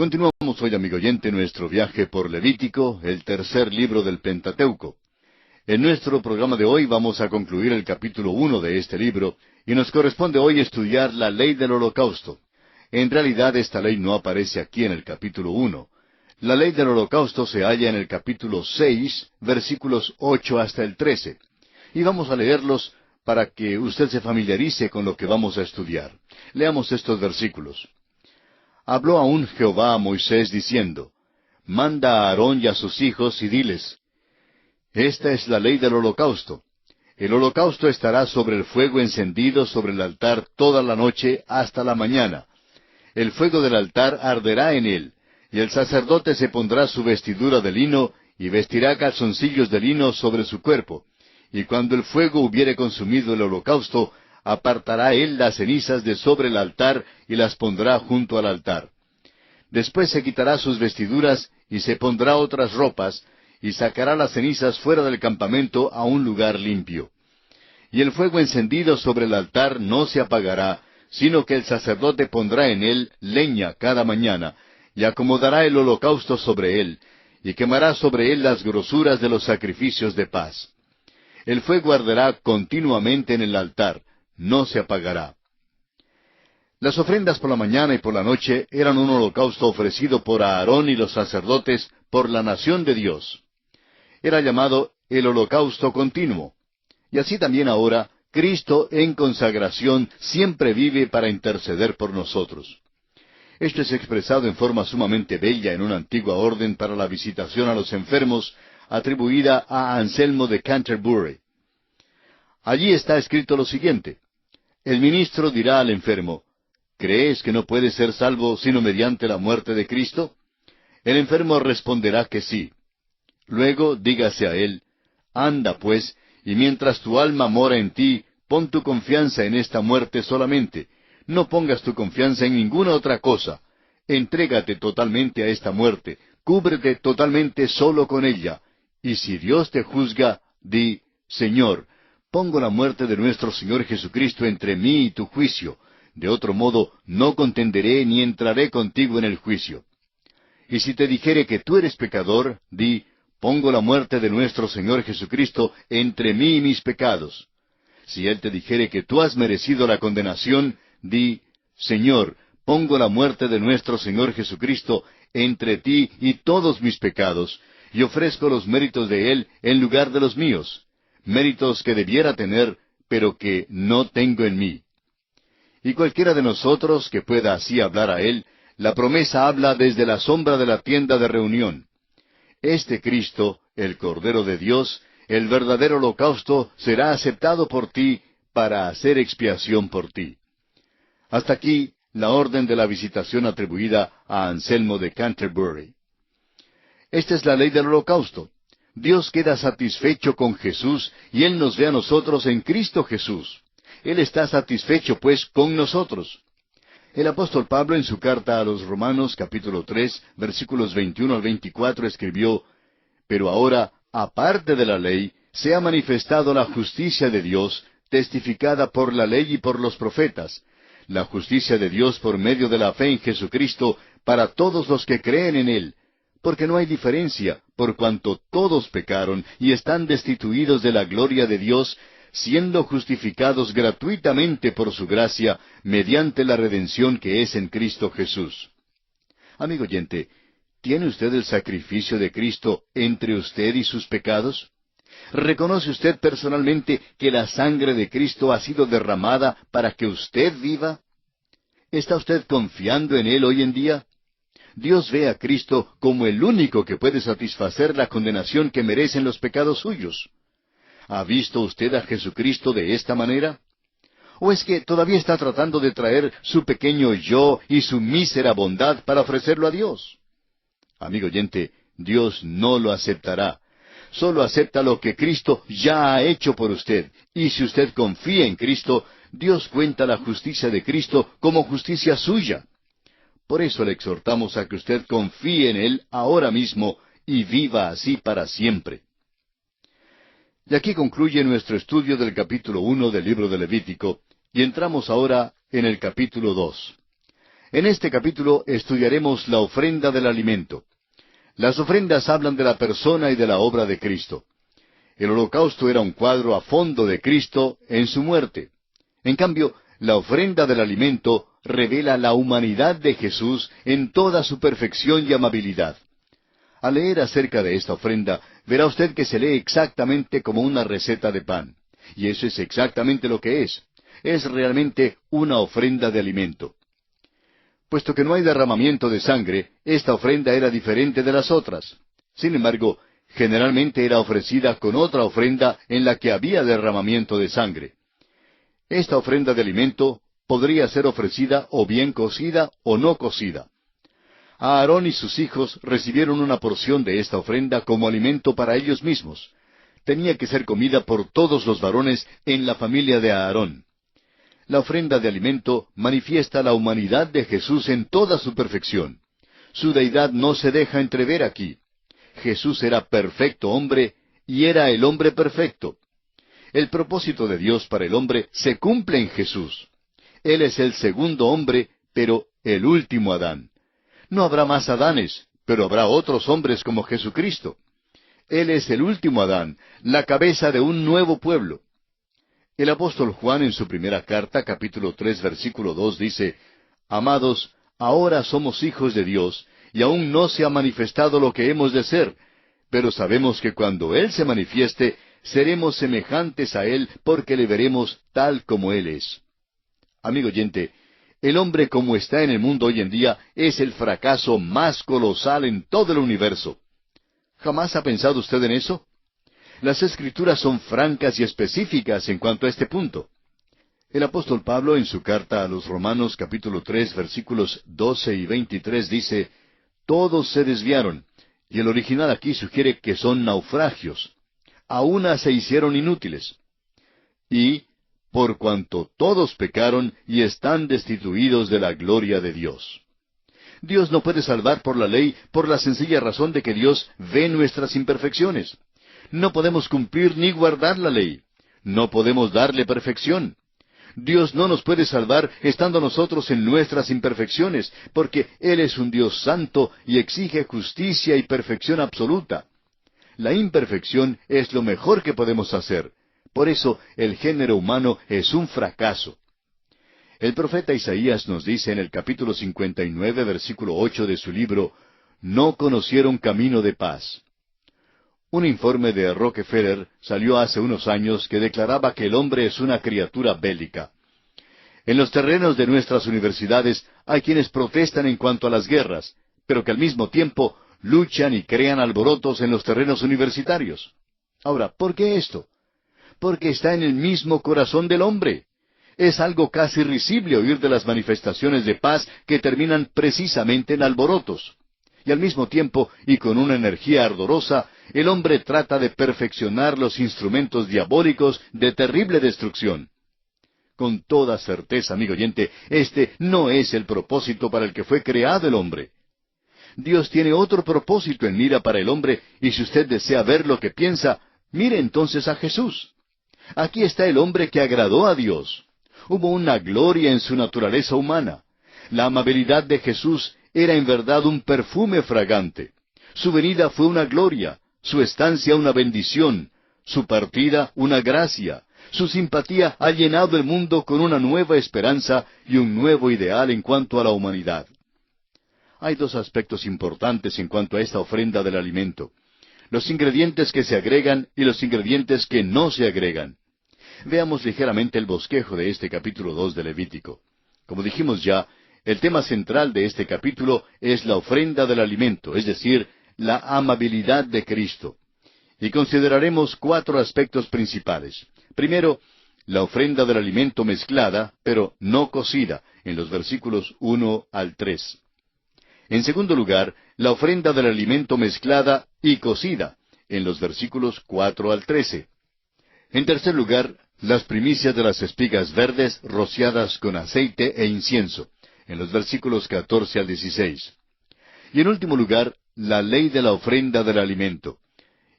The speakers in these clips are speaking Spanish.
Continuamos hoy, amigo oyente, nuestro viaje por Levítico, el tercer libro del Pentateuco. En nuestro programa de hoy vamos a concluir el capítulo 1 de este libro, y nos corresponde hoy estudiar la ley del holocausto. En realidad esta ley no aparece aquí en el capítulo 1. La ley del holocausto se halla en el capítulo 6, versículos 8 hasta el 13. Y vamos a leerlos para que usted se familiarice con lo que vamos a estudiar. Leamos estos versículos. Habló aún Jehová a Moisés diciendo, Manda a Aarón y a sus hijos y diles, Esta es la ley del holocausto. El holocausto estará sobre el fuego encendido sobre el altar toda la noche hasta la mañana. El fuego del altar arderá en él, y el sacerdote se pondrá su vestidura de lino, y vestirá calzoncillos de lino sobre su cuerpo. Y cuando el fuego hubiere consumido el holocausto, apartará él las cenizas de sobre el altar, y las pondrá junto al altar. Después se quitará sus vestiduras, y se pondrá otras ropas, y sacará las cenizas fuera del campamento a un lugar limpio. Y el fuego encendido sobre el altar no se apagará, sino que el sacerdote pondrá en él leña cada mañana, y acomodará el holocausto sobre él, y quemará sobre él las grosuras de los sacrificios de paz. El fuego arderá continuamente en el altar, no se apagará. Las ofrendas por la mañana y por la noche eran un holocausto ofrecido por Aarón y los sacerdotes por la nación de Dios. Era llamado el holocausto continuo. Y así también ahora, Cristo en consagración siempre vive para interceder por nosotros. Esto es expresado en forma sumamente bella en una antigua orden para la visitación a los enfermos, atribuida a Anselmo de Canterbury. Allí está escrito lo siguiente: El ministro dirá al enfermo, ¿crees que no puede ser salvo sino mediante la muerte de Cristo? El enfermo responderá que sí. Luego dígase a él, anda pues, y mientras tu alma mora en ti, pon tu confianza en esta muerte solamente. No pongas tu confianza en ninguna otra cosa. Entrégate totalmente a esta muerte, cúbrete totalmente solo con ella. Y si Dios te juzga, di, Señor, pongo la muerte de nuestro Señor Jesucristo entre mí y tu juicio. De otro modo, no contenderé ni entraré contigo en el juicio. Y si te dijere que tú eres pecador, di, pongo la muerte de nuestro Señor Jesucristo entre mí y mis pecados. Si Él te dijere que tú has merecido la condenación, di, Señor, pongo la muerte de nuestro Señor Jesucristo entre ti y todos mis pecados, y ofrezco los méritos de Él en lugar de los míos, méritos que debiera tener, pero que no tengo en mí. Y cualquiera de nosotros que pueda así hablar a Él, la promesa habla desde la sombra de la tienda de reunión. Este Cristo, el Cordero de Dios, el verdadero holocausto, será aceptado por ti para hacer expiación por ti. Hasta aquí la orden de la visitación atribuida a Anselmo de Canterbury. Esta es la ley del holocausto. Dios queda satisfecho con Jesús y Él nos ve a nosotros en Cristo Jesús. Él está satisfecho, pues, con nosotros. El apóstol Pablo en su carta a los Romanos, capítulo 3, versículos 21 al 24, escribió, Pero ahora, aparte de la ley, se ha manifestado la justicia de Dios, testificada por la ley y por los profetas, la justicia de Dios por medio de la fe en Jesucristo para todos los que creen en Él, porque no hay diferencia, por cuanto todos pecaron y están destituidos de la gloria de Dios, siendo justificados gratuitamente por su gracia, mediante la redención que es en Cristo Jesús. Amigo oyente, ¿tiene usted el sacrificio de Cristo entre usted y sus pecados? ¿Reconoce usted personalmente que la sangre de Cristo ha sido derramada para que usted viva? ¿Está usted confiando en Él hoy en día? Dios ve a Cristo como el único que puede satisfacer la condenación que merecen los pecados suyos. ¿Ha visto usted a Jesucristo de esta manera? ¿O es que todavía está tratando de traer su pequeño yo y su mísera bondad para ofrecerlo a Dios? Amigo oyente, Dios no lo aceptará. Solo acepta lo que Cristo ya ha hecho por usted. Y si usted confía en Cristo, Dios cuenta la justicia de Cristo como justicia suya. Por eso le exhortamos a que usted confíe en Él ahora mismo y viva así para siempre. Y aquí concluye nuestro estudio del capítulo 1 del libro de Levítico, y entramos ahora en el capítulo 2. En este capítulo estudiaremos la ofrenda del alimento. Las ofrendas hablan de la persona y de la obra de Cristo. El holocausto era un cuadro a fondo de Cristo en su muerte. En cambio, la ofrenda del alimento revela la humanidad de Jesús en toda su perfección y amabilidad. Al leer acerca de esta ofrenda, verá usted que se lee exactamente como una receta de pan. Y eso es exactamente lo que es. Es realmente una ofrenda de alimento. Puesto que no hay derramamiento de sangre, esta ofrenda era diferente de las otras. Sin embargo, generalmente era ofrecida con otra ofrenda en la que había derramamiento de sangre. Esta ofrenda de alimento podría ser ofrecida o bien cocida o no cocida. Aarón y sus hijos recibieron una porción de esta ofrenda como alimento para ellos mismos. Tenía que ser comida por todos los varones en la familia de Aarón. La ofrenda de alimento manifiesta la humanidad de Jesús en toda su perfección. Su deidad no se deja entrever aquí. Jesús era perfecto hombre y era el hombre perfecto. El propósito de Dios para el hombre se cumple en Jesús. Él es el segundo hombre, pero el último Adán. No habrá más Adanes, pero habrá otros hombres como Jesucristo. Él es el último Adán, la cabeza de un nuevo pueblo. El apóstol Juan en su primera carta, capítulo 3, versículo 2, dice, Amados, ahora somos hijos de Dios, y aún no se ha manifestado lo que hemos de ser, pero sabemos que cuando Él se manifieste, seremos semejantes a Él porque le veremos tal como Él es. Amigo oyente, el hombre como está en el mundo hoy en día es el fracaso más colosal en todo el universo. ¿Jamás ha pensado usted en eso? Las Escrituras son francas y específicas en cuanto a este punto. El apóstol Pablo en su carta a los Romanos capítulo 3 versículos 12 y 23 dice, Todos se desviaron, y el original aquí sugiere que son naufragios. A una se hicieron inútiles. Y, por cuanto todos pecaron y están destituidos de la gloria de Dios. Dios no puede salvar por la ley por la sencilla razón de que Dios ve nuestras imperfecciones. No podemos cumplir ni guardar la ley. No podemos darle perfección. Dios no nos puede salvar estando nosotros en nuestras imperfecciones, porque Él es un Dios santo y exige justicia y perfección absoluta. La imperfección es lo mejor que podemos hacer. Por eso el género humano es un fracaso. El profeta Isaías nos dice en el capítulo 59, versículo 8 de su libro, No conocieron camino de paz. Un informe de Rockefeller salió hace unos años que declaraba que el hombre es una criatura bélica. En los terrenos de nuestras universidades hay quienes protestan en cuanto a las guerras, pero que al mismo tiempo luchan y crean alborotos en los terrenos universitarios. Ahora, ¿por qué esto? Porque está en el mismo corazón del hombre. Es algo casi risible oír de las manifestaciones de paz que terminan precisamente en alborotos. Y al mismo tiempo, y con una energía ardorosa, el hombre trata de perfeccionar los instrumentos diabólicos de terrible destrucción. Con toda certeza, amigo oyente, este no es el propósito para el que fue creado el hombre. Dios tiene otro propósito en mira para el hombre, y si usted desea ver lo que piensa, mire entonces a Jesús. Aquí está el hombre que agradó a Dios. Hubo una gloria en su naturaleza humana. La amabilidad de Jesús era en verdad un perfume fragante. Su venida fue una gloria, su estancia una bendición, su partida una gracia. Su simpatía ha llenado el mundo con una nueva esperanza y un nuevo ideal en cuanto a la humanidad. Hay dos aspectos importantes en cuanto a esta ofrenda del alimento: los ingredientes que se agregan y los ingredientes que no se agregan. Veamos ligeramente el bosquejo de este capítulo 2 de Levítico. Como dijimos ya, el tema central de este capítulo es la ofrenda del alimento, es decir, la amabilidad de Cristo. Y consideraremos 4 aspectos principales. Primero, la ofrenda del alimento mezclada, pero no cocida, en los versículos 1 al 3. En segundo lugar, la ofrenda del alimento mezclada y cocida, en los versículos 4 al 13. En tercer lugar, las primicias de las espigas verdes rociadas con aceite e incienso, en los versículos 14 al 16. Y en último lugar, la ley de la ofrenda del alimento.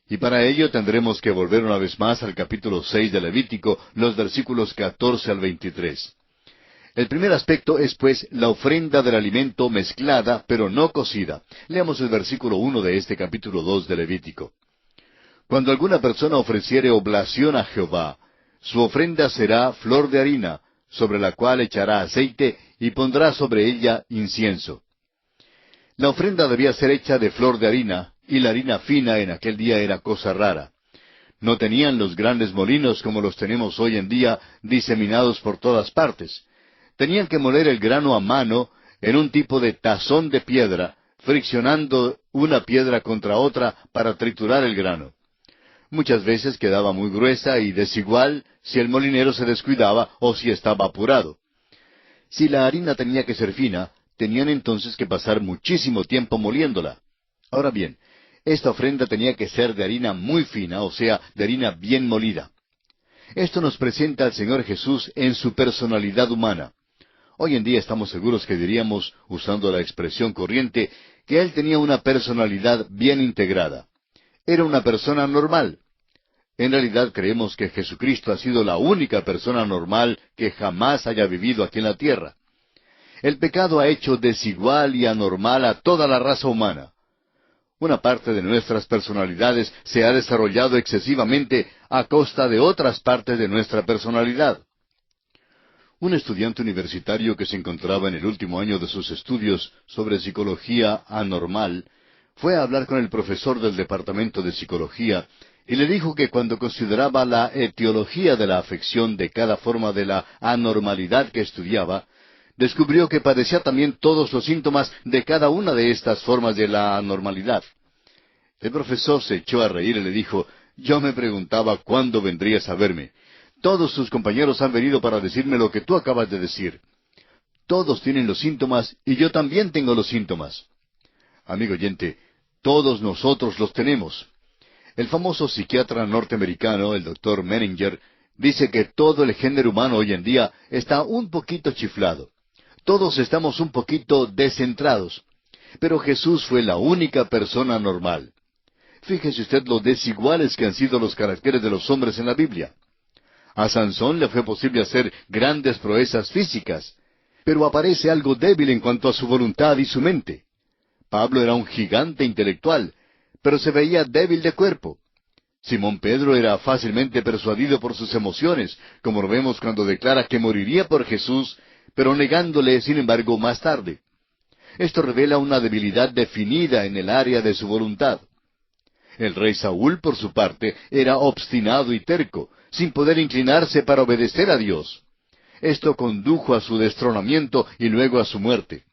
Y para ello tendremos que volver una vez más al capítulo 6 de Levítico, los versículos 14 al 23. El primer aspecto es, pues, la ofrenda del alimento mezclada, pero no cocida. Leamos el versículo 1 de este capítulo 2 de Levítico. Cuando alguna persona ofreciere oblación a Jehová, su ofrenda será flor de harina, sobre la cual echará aceite y pondrá sobre ella incienso. La ofrenda debía ser hecha de flor de harina, y la harina fina en aquel día era cosa rara. No tenían los grandes molinos como los tenemos hoy en día, diseminados por todas partes. Tenían que moler el grano a mano en un tipo de tazón de piedra, friccionando una piedra contra otra para triturar el grano. Muchas veces quedaba muy gruesa y desigual si el molinero se descuidaba o si estaba apurado. Si la harina tenía que ser fina, tenían entonces que pasar muchísimo tiempo moliéndola. Ahora bien, esta ofrenda tenía que ser de harina muy fina, o sea, de harina bien molida. Esto nos presenta al Señor Jesús en su personalidad humana. Hoy en día estamos seguros que diríamos, usando la expresión corriente, que Él tenía una personalidad bien integrada. Era una persona normal. En realidad creemos que Jesucristo ha sido la única persona normal que jamás haya vivido aquí en la tierra. El pecado ha hecho desigual y anormal a toda la raza humana. Una parte de nuestras personalidades se ha desarrollado excesivamente a costa de otras partes de nuestra personalidad. Un estudiante universitario que se encontraba en el último año de sus estudios sobre psicología anormal fue a hablar con el profesor del departamento de psicología y le dijo que cuando consideraba la etiología de la afección de cada forma de la anormalidad que estudiaba, descubrió que padecía también todos los síntomas de cada una de estas formas de la anormalidad. El profesor se echó a reír y le dijo, «Yo me preguntaba cuándo vendrías a verme. Todos tus compañeros han venido para decirme lo que tú acabas de decir. Todos tienen los síntomas y yo también tengo los síntomas». Amigo oyente, todos nosotros los tenemos. El famoso psiquiatra norteamericano, el Dr. Menninger, dice que todo el género humano hoy en día está un poquito chiflado. Todos estamos un poquito descentrados. Pero Jesús fue la única persona normal. Fíjese usted lo desiguales que han sido los caracteres de los hombres en la Biblia. A Sansón le fue posible hacer grandes proezas físicas, pero aparece algo débil en cuanto a su voluntad y su mente. Pablo era un gigante intelectual, pero se veía débil de cuerpo. Simón Pedro era fácilmente persuadido por sus emociones, como lo vemos cuando declara que moriría por Jesús, pero negándole, sin embargo, más tarde. Esto revela una debilidad definida en el área de su voluntad. El rey Saúl, por su parte, era obstinado y terco, sin poder inclinarse para obedecer a Dios. Esto condujo a su destronamiento y luego a su muerte.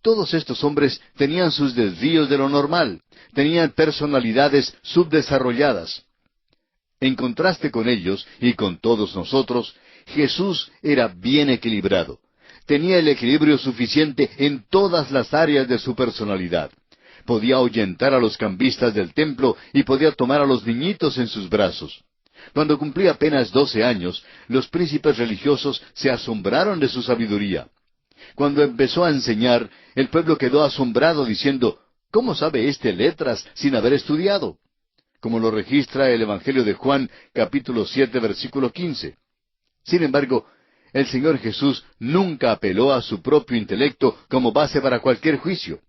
Todos estos hombres tenían sus desvíos de lo normal, tenían personalidades subdesarrolladas. En contraste con ellos y con todos nosotros, Jesús era bien equilibrado. Tenía el equilibrio suficiente en todas las áreas de su personalidad. Podía ahuyentar a los cambistas del templo y podía tomar a los niñitos en sus brazos. Cuando cumplía apenas 12 años, los príncipes religiosos se asombraron de su sabiduría. Cuando empezó a enseñar, el pueblo quedó asombrado diciendo, «¿Cómo sabe éste letras sin haber estudiado?», como lo registra el Evangelio de Juan, capítulo 7, versículo 15. Sin embargo, el Señor Jesús nunca apeló a su propio intelecto como base para cualquier juicio.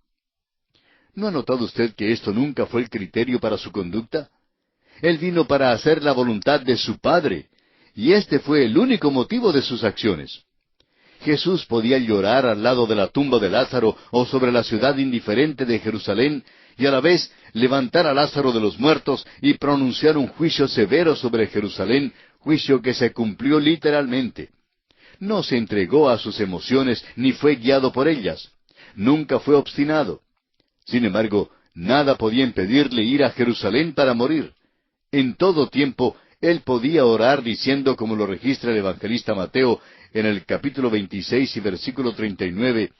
¿No ha notado usted que esto nunca fue el criterio para su conducta? Él vino para hacer la voluntad de su Padre, y este fue el único motivo de sus acciones. Jesús podía llorar al lado de la tumba de Lázaro o sobre la ciudad indiferente de Jerusalén, y a la vez levantar a Lázaro de los muertos y pronunciar un juicio severo sobre Jerusalén, juicio que se cumplió literalmente. No se entregó a sus emociones ni fue guiado por ellas. Nunca fue obstinado. Sin embargo, nada podía impedirle ir a Jerusalén para morir. En todo tiempo, él podía orar diciendo, como lo registra el evangelista Mateo en el capítulo 26 y versículo 39,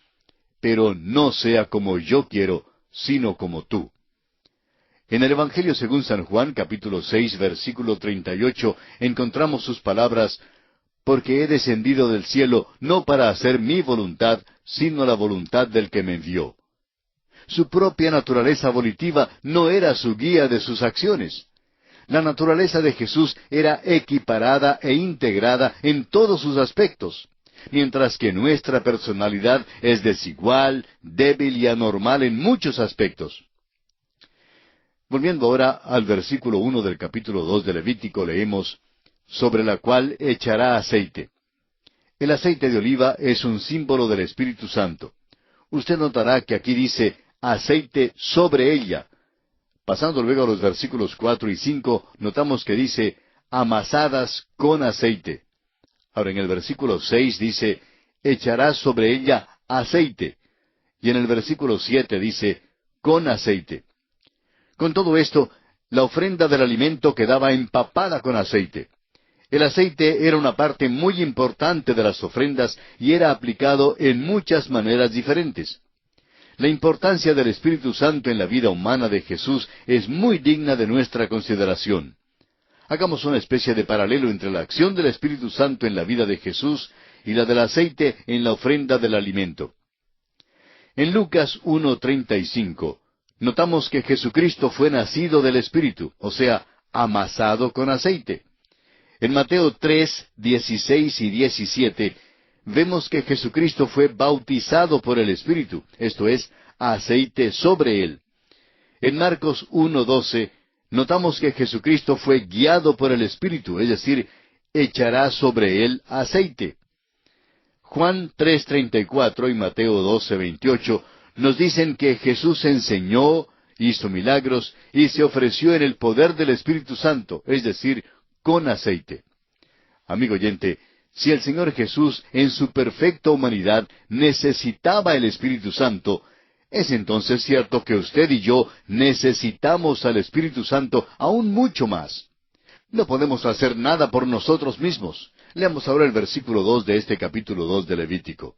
«Pero no sea como yo quiero, sino como tú». En el Evangelio según San Juan, capítulo 6, versículo 38, encontramos sus palabras, «Porque he descendido del cielo no para hacer mi voluntad, sino la voluntad del que me envió». Su propia naturaleza volitiva no era su guía de sus acciones. La naturaleza de Jesús era equiparada e integrada en todos sus aspectos. mientras que nuestra personalidad es desigual, débil y anormal en muchos aspectos. Volviendo ahora al versículo 1 del capítulo 2 de Levítico, leemos, sobre la cual echará aceite. El aceite de oliva es un símbolo del Espíritu Santo. Usted notará que aquí dice, aceite sobre ella. Pasando luego a los versículos 4 y 5, notamos que dice, amasadas con aceite. Ahora en el versículo 6 dice, echará sobre ella aceite. Y en el versículo 7 dice, con aceite. Con todo esto, la ofrenda del alimento quedaba empapada con aceite. El aceite era una parte muy importante de las ofrendas y era aplicado en muchas maneras diferentes. La importancia del Espíritu Santo en la vida humana de Jesús es muy digna de nuestra consideración. Hagamos una especie de paralelo entre la acción del Espíritu Santo en la vida de Jesús y la del aceite en la ofrenda del alimento. En Lucas 1:35, notamos que Jesucristo fue nacido del Espíritu, o sea, amasado con aceite. En Mateo 3:16 y 17, vemos que Jesucristo fue bautizado por el Espíritu, esto es, aceite sobre él. En Marcos 1:12, notamos que Jesucristo fue guiado por el Espíritu, es decir, echará sobre él aceite. Juan 3:34 y Mateo 12:28 nos dicen que Jesús enseñó, hizo milagros y se ofreció en el poder del Espíritu Santo, es decir, con aceite. Amigo oyente, si el Señor Jesús en su perfecta humanidad necesitaba el Espíritu Santo, es entonces cierto que usted y yo necesitamos al Espíritu Santo aún mucho más. No podemos hacer nada por nosotros mismos. Leamos ahora el versículo 2 de este capítulo 2 de Levítico.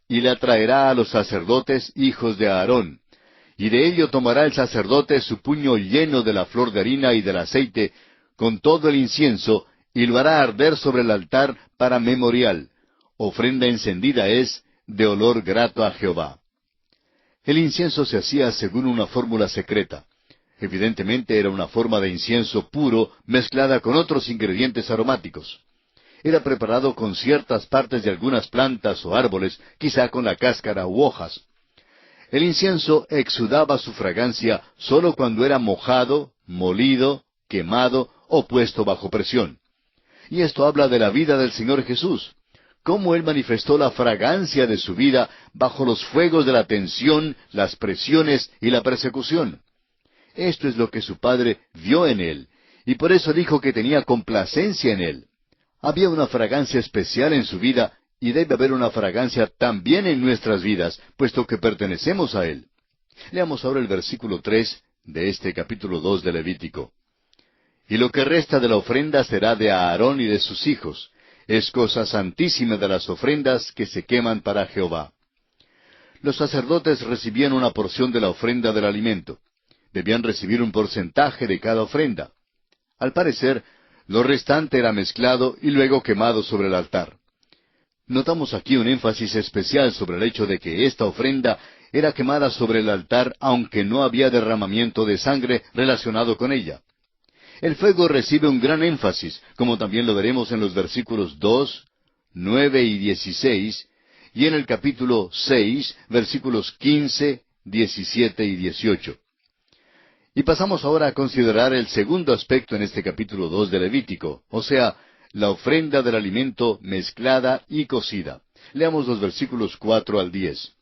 Y la traerá a los sacerdotes hijos de Aarón, y de ello tomará el sacerdote su puño lleno de la flor de harina y del aceite, con todo el incienso, y lo hará arder sobre el altar para memorial. Ofrenda encendida es, de olor grato a Jehová. El incienso se hacía según una fórmula secreta. Evidentemente era una forma de incienso puro mezclada con otros ingredientes aromáticos. Era preparado con ciertas partes de algunas plantas o árboles, quizá con la cáscara u hojas. El incienso exudaba su fragancia sólo cuando era mojado, molido, quemado o puesto bajo presión. Y esto habla de la vida del Señor Jesús, cómo Él manifestó la fragancia de su vida bajo los fuegos de la tensión, las presiones y la persecución. Esto es lo que su Padre vio en Él, y por eso dijo que tenía complacencia en Él. Había una fragancia especial en su vida, y debe haber una fragancia también en nuestras vidas, puesto que pertenecemos a Él. Leamos ahora el versículo 3 de este capítulo 2 de Levítico. Y lo que resta de la ofrenda será de Aarón y de sus hijos. Es cosa santísima de las ofrendas que se queman para Jehová. Los sacerdotes recibían una porción de la ofrenda del alimento. Debían recibir un porcentaje de cada ofrenda. Al parecer, lo restante era mezclado y luego quemado sobre el altar. Notamos aquí un énfasis especial sobre el hecho de que esta ofrenda era quemada sobre el altar aunque no había derramamiento de sangre relacionado con ella. El fuego recibe un gran énfasis, como también lo veremos en los versículos 2, 9 y 16, y en el capítulo 6, versículos 15, 17 y 18. Y pasamos ahora a considerar el segundo aspecto en este capítulo 2 de Levítico, o sea, la ofrenda del alimento mezclada y cocida. Leamos los versículos 4 al 10.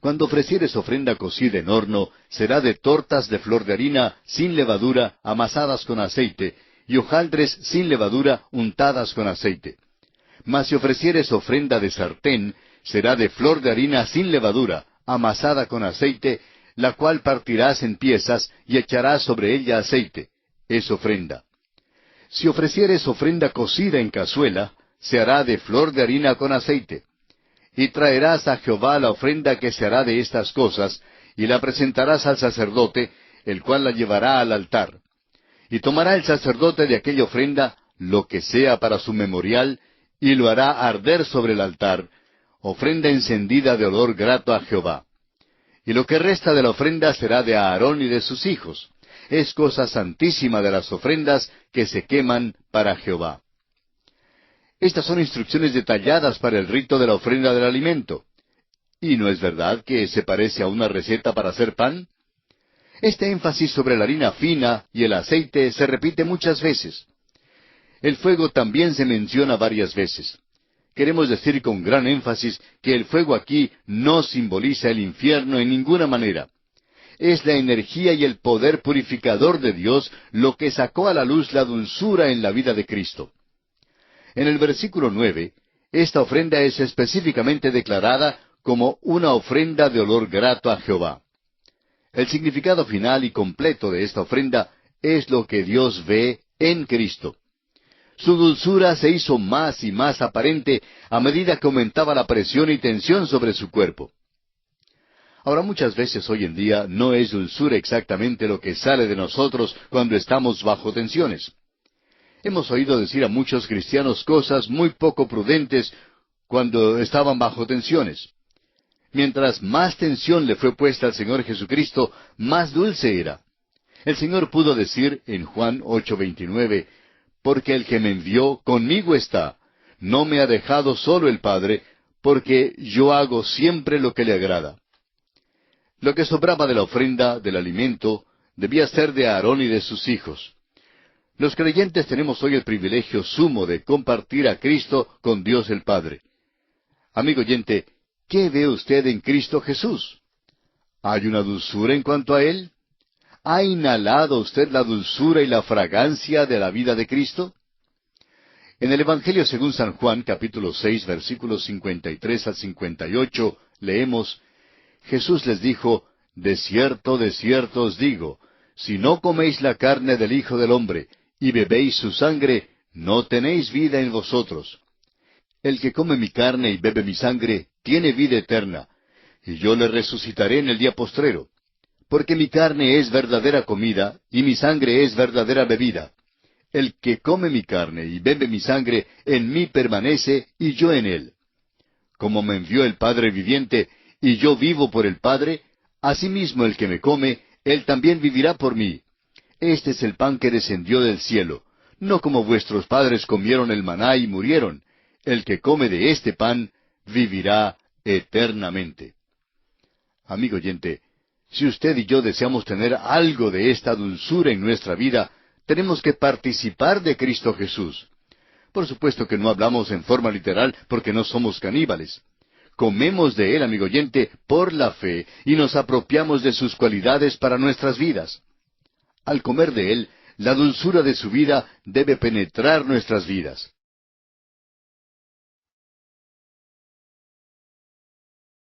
Cuando ofrecieres ofrenda cocida en horno, será de tortas de flor de harina sin levadura, amasadas con aceite, y hojaldres sin levadura, untadas con aceite. Mas si ofrecieres ofrenda de sartén, será de flor de harina sin levadura, amasada con aceite, la cual partirás en piezas y echarás sobre ella aceite. Es ofrenda. Si ofrecieres ofrenda cocida en cazuela, se hará de flor de harina con aceite. Y traerás a Jehová la ofrenda que se hará de estas cosas, y la presentarás al sacerdote, el cual la llevará al altar. Y tomará el sacerdote de aquella ofrenda lo que sea para su memorial, y lo hará arder sobre el altar, ofrenda encendida de olor grato a Jehová. Y lo que resta de la ofrenda será de Aarón y de sus hijos. Es cosa santísima de las ofrendas que se queman para Jehová. Estas son instrucciones detalladas para el rito de la ofrenda del alimento. ¿Y no es verdad que se parece a una receta para hacer pan? Este énfasis sobre la harina fina y el aceite se repite muchas veces. El fuego también se menciona varias veces. Queremos decir con gran énfasis que el fuego aquí no simboliza el infierno en ninguna manera. Es la energía y el poder purificador de Dios lo que sacó a la luz la dulzura en la vida de Cristo. En el versículo 9, esta ofrenda es específicamente declarada como una ofrenda de olor grato a Jehová. El significado final y completo de esta ofrenda es lo que Dios ve en Cristo. Su dulzura se hizo más y más aparente a medida que aumentaba la presión y tensión sobre su cuerpo. Ahora, muchas veces hoy en día no es dulzura exactamente lo que sale de nosotros cuando estamos bajo tensiones. Hemos oído decir a muchos cristianos cosas muy poco prudentes cuando estaban bajo tensiones. Mientras más tensión le fue puesta al Señor Jesucristo, más dulce era. El Señor pudo decir en Juan 8:29, porque el que me envió conmigo está, no me ha dejado solo el Padre, porque yo hago siempre lo que le agrada. Lo que sobraba de la ofrenda, del alimento, debía ser de Aarón y de sus hijos. Los creyentes tenemos hoy el privilegio sumo de compartir a Cristo con Dios el Padre. Amigo oyente, ¿qué ve usted en Cristo Jesús? ¿Hay una dulzura en cuanto a Él? ¿Ha inhalado usted la dulzura y la fragancia de la vida de Cristo? En el Evangelio según San Juan, capítulo 6, versículos 53 al 58, leemos, Jesús les dijo, de cierto os digo, si no coméis la carne del Hijo del Hombre, y bebéis su sangre, no tenéis vida en vosotros. El que come mi carne y bebe mi sangre, tiene vida eterna, y yo le resucitaré en el día postrero. Porque mi carne es verdadera comida, y mi sangre es verdadera bebida. El que come mi carne y bebe mi sangre, en mí permanece, y yo en él. Como me envió el Padre viviente, y yo vivo por el Padre, asimismo el que me come, él también vivirá por mí. Este es el pan que descendió del cielo, no como vuestros padres comieron el maná y murieron. El que come de este pan, vivirá eternamente. Amigo oyente, si usted y yo deseamos tener algo de esta dulzura en nuestra vida, tenemos que participar de Cristo Jesús. Por supuesto que no hablamos en forma literal porque no somos caníbales. Comemos de Él, amigo oyente, por la fe y nos apropiamos de sus cualidades para nuestras vidas. Al comer de Él, la dulzura de su vida debe penetrar nuestras vidas.